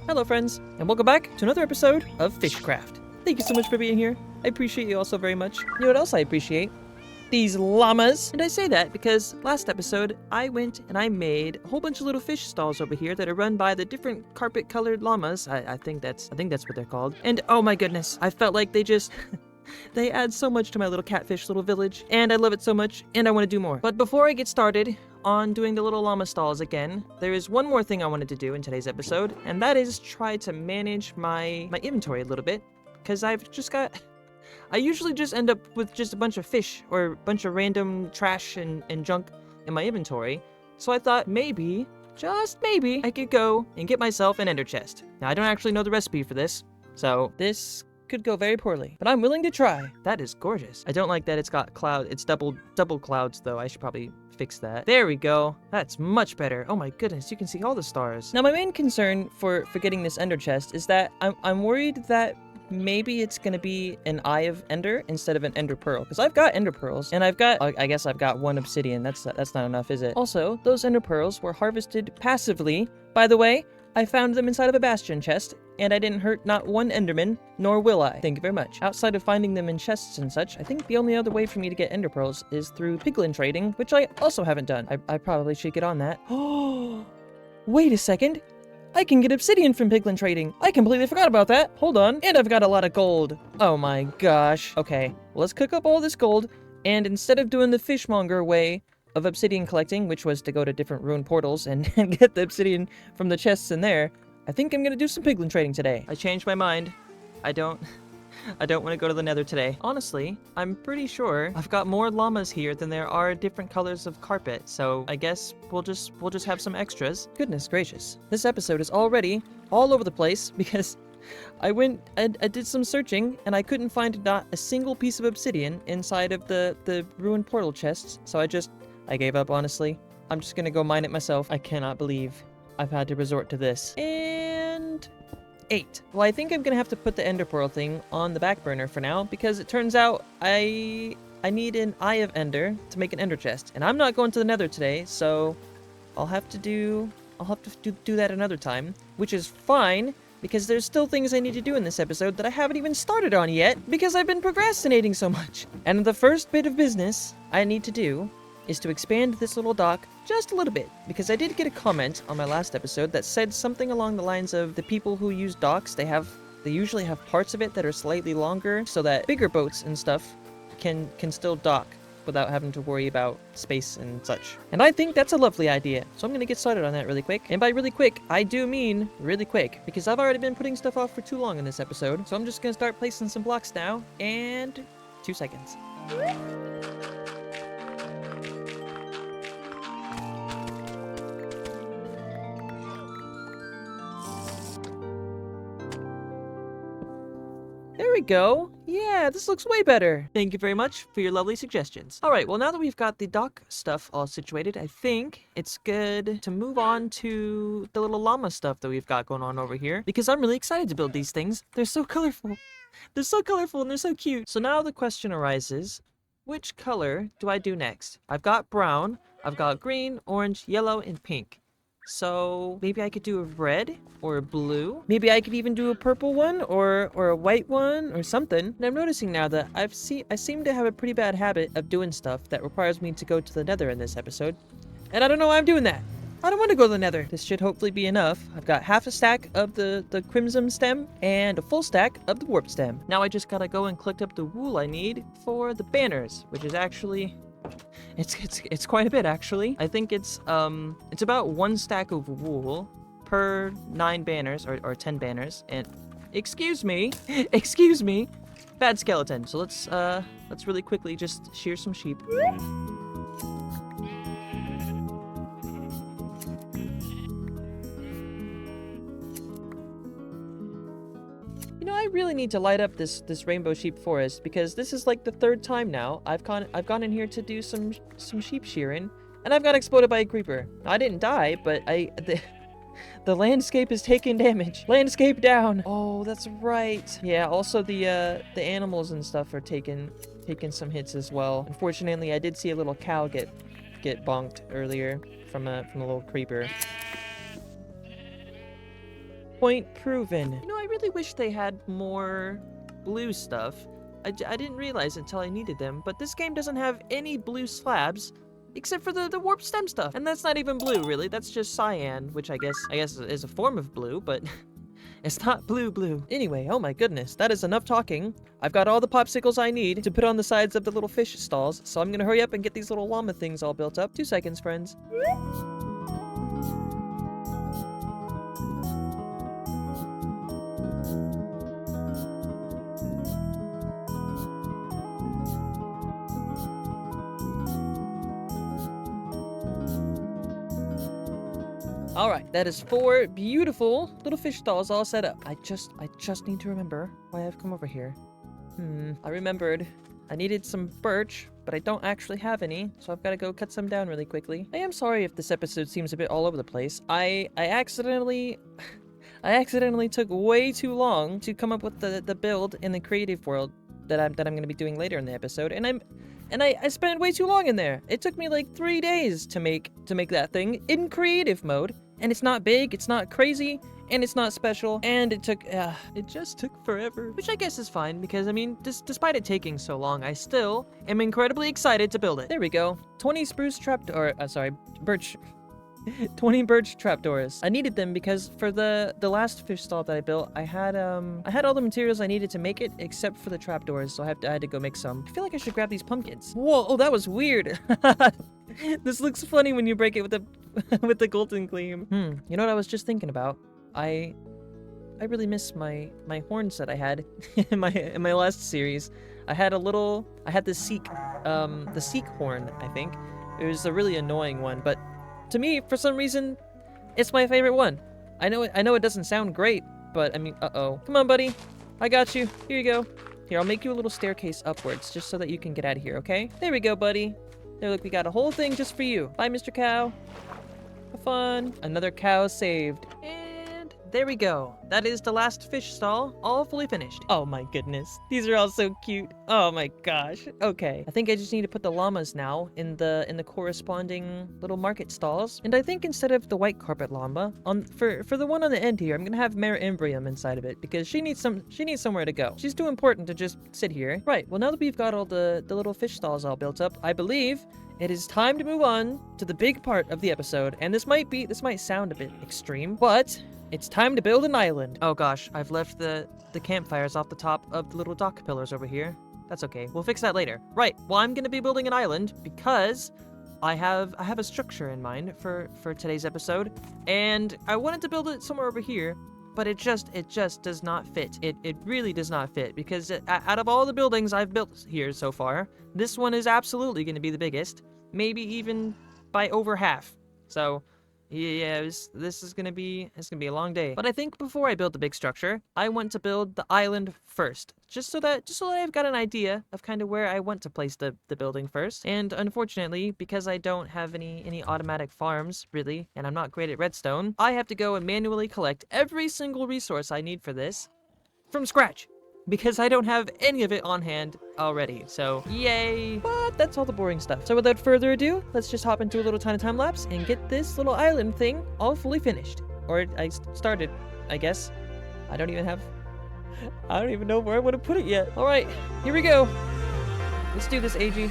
Hello friends, and welcome back to another episode of Fishcraft. Thank you so much for being here. I appreciate you all so very much. You know what else I appreciate? These llamas. And I say that because last episode, I went and I made a whole bunch of little fish stalls over here that are run by the different carpet-colored llamas. I think that's what they're called. And oh my goodness, I felt like they just... they add so much to my little Kattphish little village, and I love it so much, and I want to do more. But before I get started on doing the little llama stalls again, there is one more thing I wanted to do in today's episode, and that is try to manage my inventory a little bit, because I've just got... I usually just end up with just a bunch of fish, or a bunch of random trash and junk in my inventory, so I thought maybe, just maybe, I could go and get myself an ender chest. Now, I don't actually know the recipe for this, so this could go very poorly, but I'm willing to try. That is gorgeous. I don't like that it's got cloud. It's double clouds though. I should probably fix that. There we go. That's much better. Oh my goodness, you can see all the stars. Now my main concern for getting this ender chest is that I'm worried that maybe it's gonna be an Eye of Ender instead of an Ender Pearl, because I've got Ender Pearls and I've got, I guess I've got one obsidian. That's not enough, is it? Also, those Ender Pearls were harvested passively. By the way, I found them inside of a bastion chest, and I didn't hurt not one enderman, nor will I. Thank you very much. Outside of finding them in chests and such, I think the only other way for me to get ender pearls is through piglin trading, which I also haven't done. I probably should get on that. Oh, wait a second. I can get obsidian from piglin trading. I completely forgot about that. Hold on. And I've got a lot of gold. Oh my gosh. Okay, well, let's cook up all this gold, and instead of doing the fishmonger way of obsidian collecting, which was to go to different ruined portals and get the obsidian from the chests in there, I think I'm gonna do some piglin trading today. I changed my mind. I don't want to go to the nether today. Honestly, I'm pretty sure I've got more llamas here than there are different colors of carpet, so I guess we'll just have some extras. Goodness gracious. This episode is already all over the place because I did some searching and I couldn't find not a single piece of obsidian inside of the ruined portal chests, so I gave up, honestly. I'm just gonna go mine it myself. I cannot believe I've had to resort to this. And 8. Well, I think I'm gonna have to put the ender pearl thing on the back burner for now, because it turns out I need an Eye of Ender to make an ender chest, and I'm not going to the nether today, so I'll have to do that another time, which is fine, because there's still things I need to do in this episode that I haven't even started on yet, because I've been procrastinating so much. And the first bit of business I need to do is to expand this little dock just a little bit, because I did get a comment on my last episode that said something along the lines of the people who use docks, they usually have parts of it that are slightly longer so that bigger boats and stuff can still dock without having to worry about space and such. And I think that's a lovely idea, so I'm gonna get started on that really quick. And by really quick, I do mean really quick, because I've already been putting stuff off for too long in this episode, so I'm just gonna start placing some blocks now, and 2 seconds. There we go. Yeah, this looks way better. Thank you very much for your lovely suggestions. All right, well, now that we've got the dock stuff all situated, I think it's good to move on to the little llama stuff that we've got going on over here, because I'm really excited to build these things. They're so colorful. They're so colorful and they're so cute. So now the question arises, which color do I do next? I've got brown, I've got green, orange, yellow, and pink. So maybe I could do a red or a blue. Maybe I could even do a purple one or a white one or something. And I'm noticing now that I seem to have a pretty bad habit of doing stuff that requires me to go to the nether in this episode. And I don't know why I'm doing that. I don't want to go to the nether. This should hopefully be enough. I've got half a stack of the crimson stem and a full stack of the warp stem. Now I just gotta go and collect up the wool I need for the banners, which is actually... It's quite a bit, actually. I think it's about 1 stack of wool per 9 banners or 10 banners. And excuse me, bad skeleton. So let's really quickly just shear some sheep. You know, I really need to light up this rainbow sheep forest, because this is like the 3rd time now I've gone in here to do some sheep shearing, and I've got exploded by a creeper. I didn't die, but the landscape is taking damage. Landscape down. Oh, that's right. Yeah. Also, the animals and stuff are taking some hits as well. Unfortunately, I did see a little cow get bonked earlier from a little creeper. Point proven. You know, I really wish they had more blue stuff. I didn't realize until I needed them, but this game doesn't have any blue slabs except for the warp stem stuff. And that's not even blue, really. That's just cyan, which I guess is a form of blue, but it's not blue. Anyway, oh my goodness, that is enough talking. I've got all the popsicles I need to put on the sides of the little fish stalls, so I'm gonna hurry up and get these little llama things all built up. 2 seconds, friends. All right, that is 4 beautiful little fish stalls all set up. I just need to remember why I've come over here. I remembered I needed some birch, but I don't actually have any, so I've got to go cut some down really quickly. I am sorry if this episode seems a bit all over the place. I accidentally took way too long to come up with the build in the creative world that I'm going to be doing later in the episode, and I spent way too long in there. It took me like 3 days to make that thing in creative mode. And it's not big, it's not crazy, and it's not special, and it just took forever. Which I guess is fine, because I mean, despite it taking so long, I still am incredibly excited to build it. There we go. 20 birch 20 birch trapdoors. I needed them because for the last fish stall that I built, I had all the materials I needed to make it except for the trapdoors, so I had to go make some. I feel like I should grab these pumpkins. Whoa, oh, that was weird. This looks funny when you break it with the with the golden gleam. You know what I was just thinking about? I really miss my horns that I had in my last series. I had the seek horn, I think. It was a really annoying one, but to me, for some reason, it's my favorite one. I know it doesn't sound great, but I mean, uh-oh. Come on, buddy. I got you. Here you go. Here, I'll make you a little staircase upwards, just so that you can get out of here, okay? There we go, buddy. There, look, we got a whole thing just for you. Bye, Mr. Cow. Have fun. Another cow saved. And there we go. That is the last fish stall, all fully finished. Oh my goodness. These are all so cute. Oh my gosh. Okay. I think I just need to put the llamas now in the corresponding little market stalls. And I think instead of the white carpet llama, for the one on the end here, I'm gonna have Mare Imbrium inside of it because she needs somewhere to go. She's too important to just sit here. Right. Well, now that we've got all the little fish stalls all built up, I believe it is time to move on to the big part of the episode. And this might sound a bit extreme, but it's time to build an island. Oh gosh, I've left the campfires off the top of the little dock pillars over here. That's okay, we'll fix that later. Right, well, I'm gonna be building an island because I have a structure in mind for today's episode, and I wanted to build it somewhere over here, but it just does not fit. It really does not fit because out of all the buildings I've built here so far, this one is absolutely gonna be the biggest, maybe even by over half. So yeah, this is gonna be a long day. But I think before I build the big structure, I want to build the island first, just so that I've got an idea of kind of where I want to place the building first. And unfortunately, because I don't have any automatic farms really, and I'm not great at redstone, I have to go and manually collect every single resource I need for this from scratch, because I don't have any of it on hand already, so yay! But that's all the boring stuff. So without further ado, let's just hop into a little tiny time lapse and get this little island thing all fully finished. Or I started, I guess. I don't even know where I want to put it yet. All right, here we go. Let's do this, AG.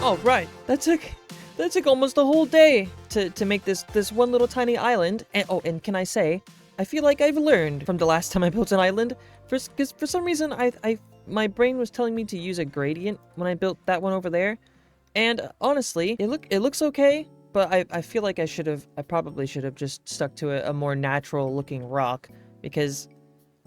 All right, that took almost a whole day to make this one little tiny island. And can I say, I feel like I've learned from the last time I built an island. Because for some reason, my brain was telling me to use a gradient when I built that one over there. And honestly, it looks okay, but I feel like I probably should have just stuck to a more natural looking rock, because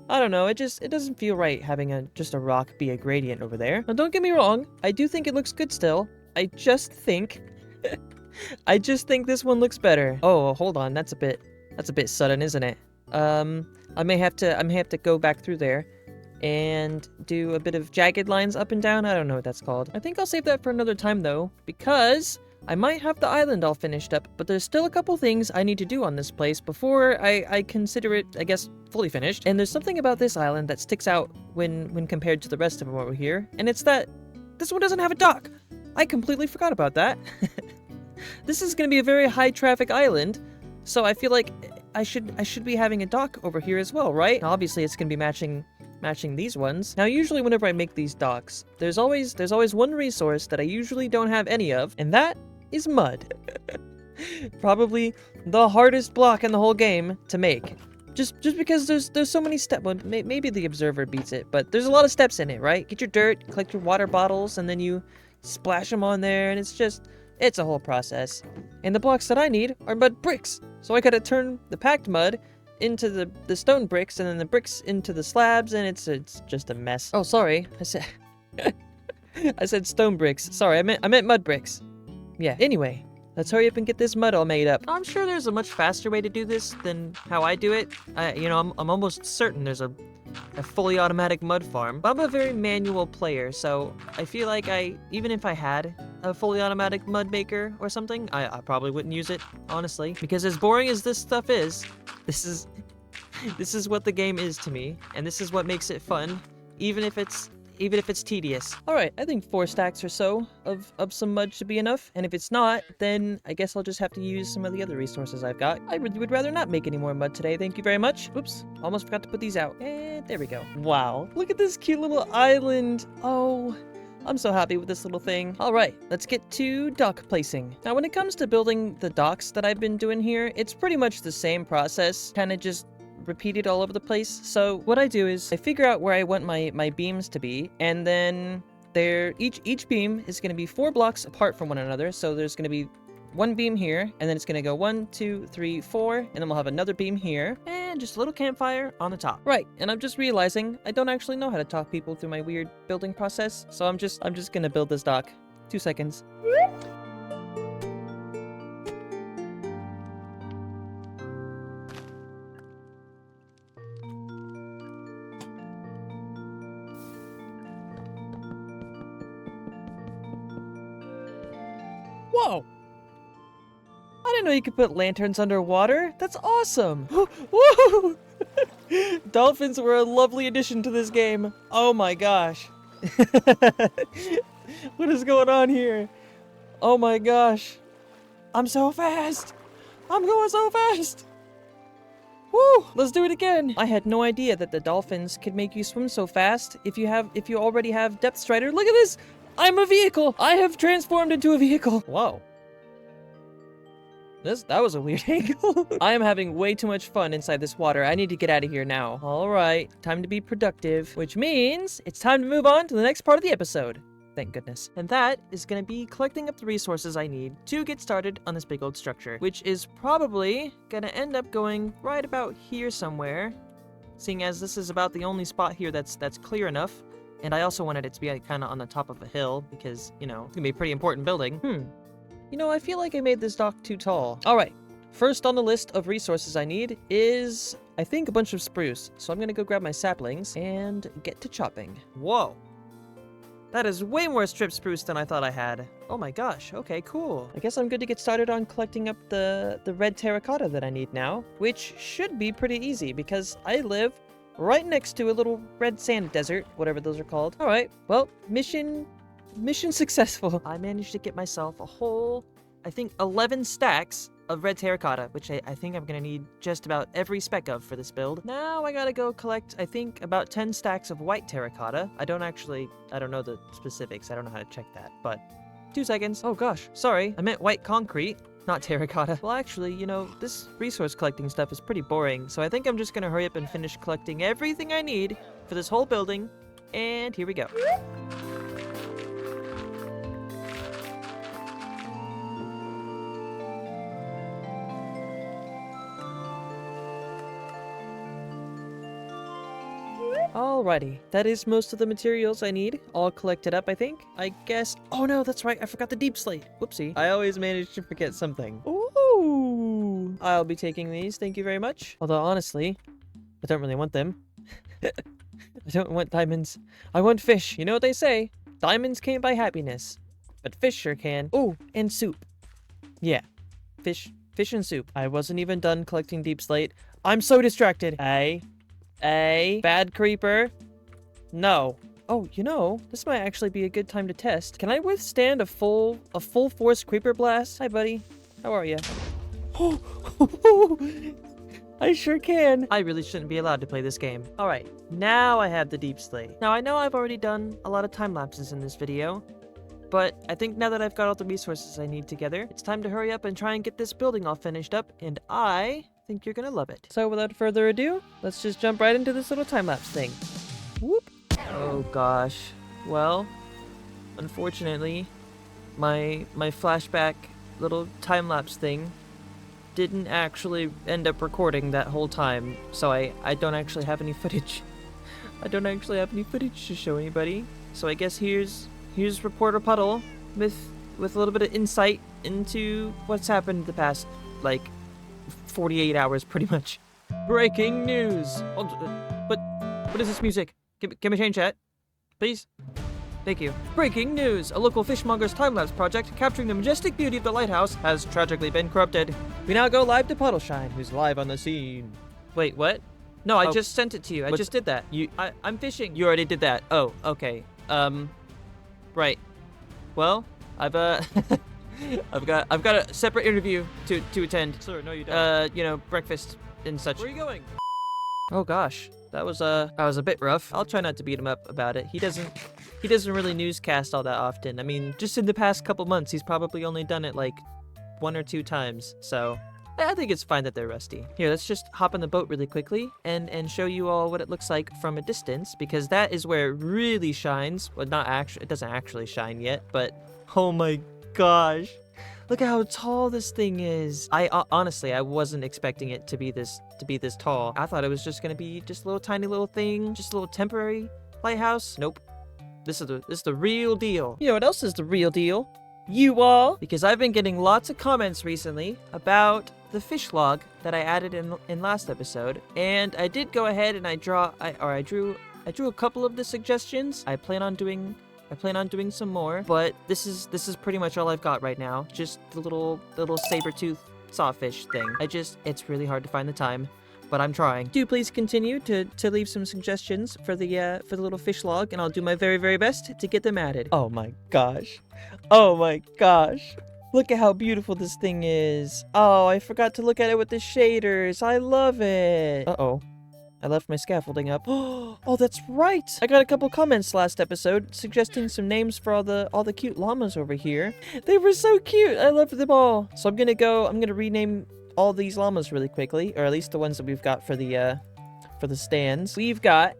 I don't know, it doesn't feel right having just a rock be a gradient over there. Now don't get me wrong, I do think it looks good still. I just think this one looks better. Oh, hold on, that's a bit sudden, isn't it? I may have to go back through there and do a bit of jagged lines up and down. I don't know what that's called. I think I'll save that for another time though, because I might have the island all finished up, but there's still a couple things I need to do on this place before I consider it, I guess, fully finished. And there's something about this island that sticks out when compared to the rest of them over here, and it's that this one doesn't have a dock. I completely forgot about that. This is going to be a very high traffic island, so I feel like I should be having a dock over here as well, right? Obviously, it's going to be matching these ones. Now, usually whenever I make these docks, there's always one resource that I usually don't have any of, and that is mud. Probably the hardest block in the whole game to make. Just because there's so many steps. Well, maybe the observer beats it, but there's a lot of steps in it, right? Get your dirt, collect your water bottles, and then you splash them on there, and it's a whole process. And the blocks that I need are mud bricks. So I gotta turn the packed mud into the stone bricks, and then the bricks into the slabs, and it's just a mess. Oh, sorry. I said stone bricks. Sorry, I meant mud bricks. Yeah, anyway, let's hurry up and get this mud all made up. I'm sure there's a much faster way to do this than how I do it. I'm almost certain there's a fully automatic mud farm. I'm a very manual player, so I feel like even if I had a fully automatic mud maker or something, I probably wouldn't use it, honestly. Because as boring as this stuff is, this is what the game is to me, and this is what makes it fun, even if it's tedious. Alright, I think 4 stacks or so of some mud should be enough, and if it's not, then I guess I'll just have to use some of the other resources I've got. I would rather not make any more mud today, thank you very much. Oops, almost forgot to put these out. And there we go. Wow, look at this cute little island. Oh, I'm so happy with this little thing. Alright, let's get to dock placing. Now, when it comes to building the docks that I've been doing here, it's pretty much the same process, kind of just repeated all over the place. So what I do is I figure out where I want my beams to be, and then each beam is going to be 4 blocks apart from one another. So there's going to be one beam here, and then it's going to go 1, 2, 3, 4, and then we'll have another beam here, and just a little campfire on the top. Right, and I'm just realizing I don't actually know how to talk people through my weird building process, so I'm just going to build this dock. 2 seconds. Whoa! I didn't know you could put lanterns underwater. That's awesome! Woo! Dolphins were a lovely addition to this game. Oh my gosh. What is going on here? Oh my gosh. I'm so fast! I'm going so fast! Woo! Let's do it again! I had no idea that the dolphins could make you swim so fast if you already have depth strider. Look at this! I'm a vehicle! I have transformed into a vehicle! Whoa. That was a weird angle. I am having way too much fun inside this water. I need to get out of here now. Alright, time to be productive, which means it's time to move on to the next part of the episode. Thank goodness. And that is going to be collecting up the resources I need to get started on this big old structure, which is probably going to end up going right about here somewhere, seeing as this is about the only spot here that's clear enough. And I also wanted it to be kind of on the top of a hill because, it's going to be a pretty important building. I feel like I made this dock too tall. Alright, first on the list of resources I need is, I think, a bunch of spruce. So I'm going to go grab my saplings and get to chopping. Whoa. That is way more strip spruce than I thought I had. Oh my gosh, okay, cool. I guess I'm good to get started on collecting up the red terracotta that I need now, which should be pretty easy because I live right next to a little red sand desert, whatever those are called. Alright, well, mission successful. I managed to get myself a whole, I think, 11 stacks of red terracotta, which I think I'm gonna need just about every speck of for this build. Now I gotta go collect, I think, about 10 stacks of white terracotta. I don't know the specifics. I don't know how to check that, but 2 seconds. Oh gosh, sorry. I meant white concrete, not terracotta. Well, actually, this resource collecting stuff is pretty boring, so I think I'm just gonna hurry up and finish collecting everything I need for this whole building, and here we go. Alrighty, that is most of the materials I need, all collected up, I think. I guess... Oh no, that's right, I forgot the deep slate. Whoopsie. I always manage to forget something. Ooh! I'll be taking these, thank you very much. Although, honestly, I don't really want them. I don't want diamonds. I want fish. You know what they say? Diamonds can't buy happiness. But fish sure can. Oh, and soup. Yeah. Fish and soup. I wasn't even done collecting deep slate. I'm so distracted. Bad creeper. No. Oh, you know, this might actually be a good time to test. Can I withstand a full force creeper blast? Hi, buddy. How are you? I sure can. I really shouldn't be allowed to play this game. All right, now I have the deep slate. Now, I know I've already done a lot of time lapses in this video, but I think now that I've got all the resources I need together, it's time to hurry up and try and get this building all finished up, and I think you're gonna love it. So without further ado, let's just jump right into this little time lapse thing. Whoop. Oh gosh. Well, unfortunately, my flashback little time lapse thing didn't actually end up recording that whole time, so I don't actually have any footage. I don't actually have any footage to show anybody. So I guess here's Reporter Puddle with a little bit of insight into what's happened the past, like, 48 hours, pretty much. Breaking news! What is this music? Can we change that? Please? Thank you. Breaking news! A local fishmonger's time-lapse project capturing the majestic beauty of the lighthouse has tragically been corrupted. We now go live to Puddleshine, who's live on the scene. Wait, what? No, I just sent it to you. I just did that. I'm fishing. You already did that. Oh, okay. Right. Well, I've got a separate interview to attend. Sir, no you don't. You know, breakfast and such. Where are you going? Oh gosh, that was a bit rough. I'll try not to beat him up about it. He doesn't really newscast all that often. I mean, just in the past couple months, he's probably only done it like 1 or 2 times. So I think it's fine that they're rusty. Here, let's just hop on the boat really quickly and show you all what it looks like from a distance, because that is where it really shines. Well, it doesn't actually shine yet, but oh my gosh. Look at how tall this thing is. Honestly, I wasn't expecting it to be this tall. I thought it was just gonna be just a little tiny little thing, just a little temporary lighthouse. Nope. This is the real deal. You know what else is the real deal? You all, because I've been getting lots of comments recently about the fish log that I added in last episode, and I did go ahead and I drew a couple of the suggestions. I plan on doing some more, but this is pretty much all I've got right now. Just the little saber-tooth sawfish thing. It's really hard to find the time, but I'm trying. Do please continue to leave some suggestions for the little fish log, and I'll do my very, very best to get them added. Oh my gosh. Oh my gosh. Look at how beautiful this thing is. Oh, I forgot to look at it with the shaders. I love it. Uh-oh. I left my scaffolding up. Oh, that's right. I got a couple comments last episode suggesting some names for all the cute llamas over here. They were so cute. I loved them all. So I'm gonna rename all these llamas really quickly, or at least the ones that we've got for the stands. We've got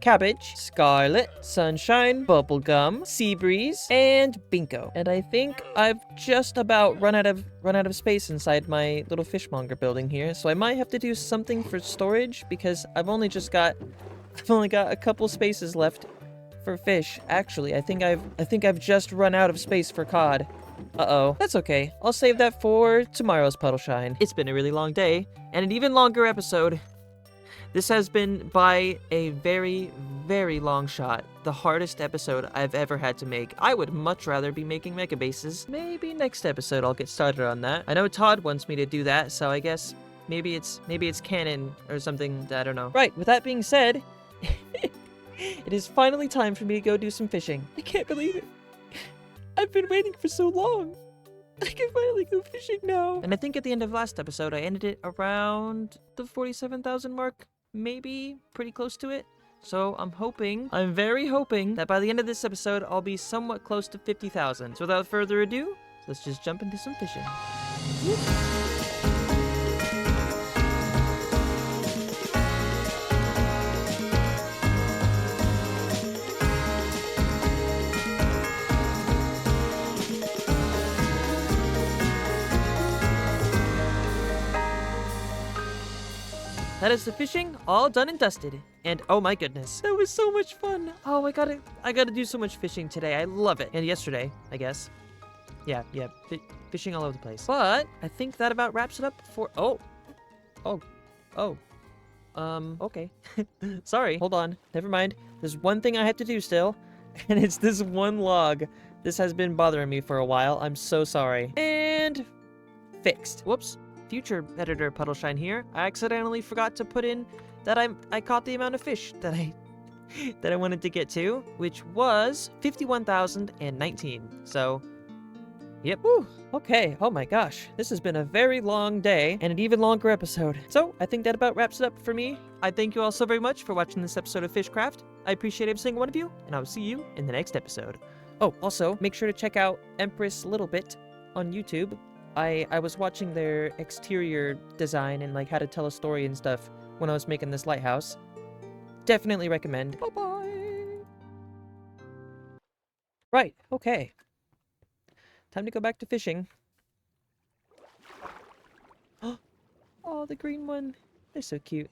Cabbage, Scarlet, Sunshine, Bubblegum, Seabreeze, and Binko. And I think I've just about run out of space inside my little fishmonger building here, so I might have to do something for storage, because I've only got a couple spaces left for fish. Actually, I think I've just run out of space for cod. Uh-oh. That's okay. I'll save that for tomorrow's Puddleshine. It's been a really long day, and an even longer episode. This has been, by a very, very long shot, the hardest episode I've ever had to make. I would much rather be making mega bases. Maybe next episode I'll get started on that. I know Todd wants me to do that, so I guess maybe it's canon or something. I don't know. Right, with that being said, it is finally time for me to go do some fishing. I can't believe it. I've been waiting for so long. I can finally go fishing now. And I think at the end of last episode, I ended it around the 47,000 mark. Maybe pretty close to it. So I'm very hoping that by the end of this episode, I'll be somewhat close to 50,000. So without further ado, let's just jump into some fishing. Whoop. That is the fishing all done and dusted. And oh my goodness, that was so much fun. Oh, I gotta do so much fishing today. I love it. And yesterday, I guess. Yeah, fishing all over the place. But I think that about wraps it up for, oh, Okay. Sorry, hold on. Never mind. There's one thing I have to do still, and it's this one log. This has been bothering me for a while. I'm so sorry. And fixed. Whoops. Future editor Puddleshine here. I accidentally forgot to put in that I caught the amount of fish that I wanted to get to, which was 51,019. So, yep. Whew. Okay. Oh my gosh. This has been a very long day and an even longer episode. So, I think that about wraps it up for me. I thank you all so very much for watching this episode of Fishcraft. I appreciate every single one of you, and I will see you in the next episode. Oh, also, make sure to check out Empress Little Bit on YouTube. I was watching their exterior design and like how to tell a story and stuff when I was making this lighthouse. Definitely recommend. Bye-bye. Right, okay. Time to go back to fishing. Oh, the green one. They're so cute.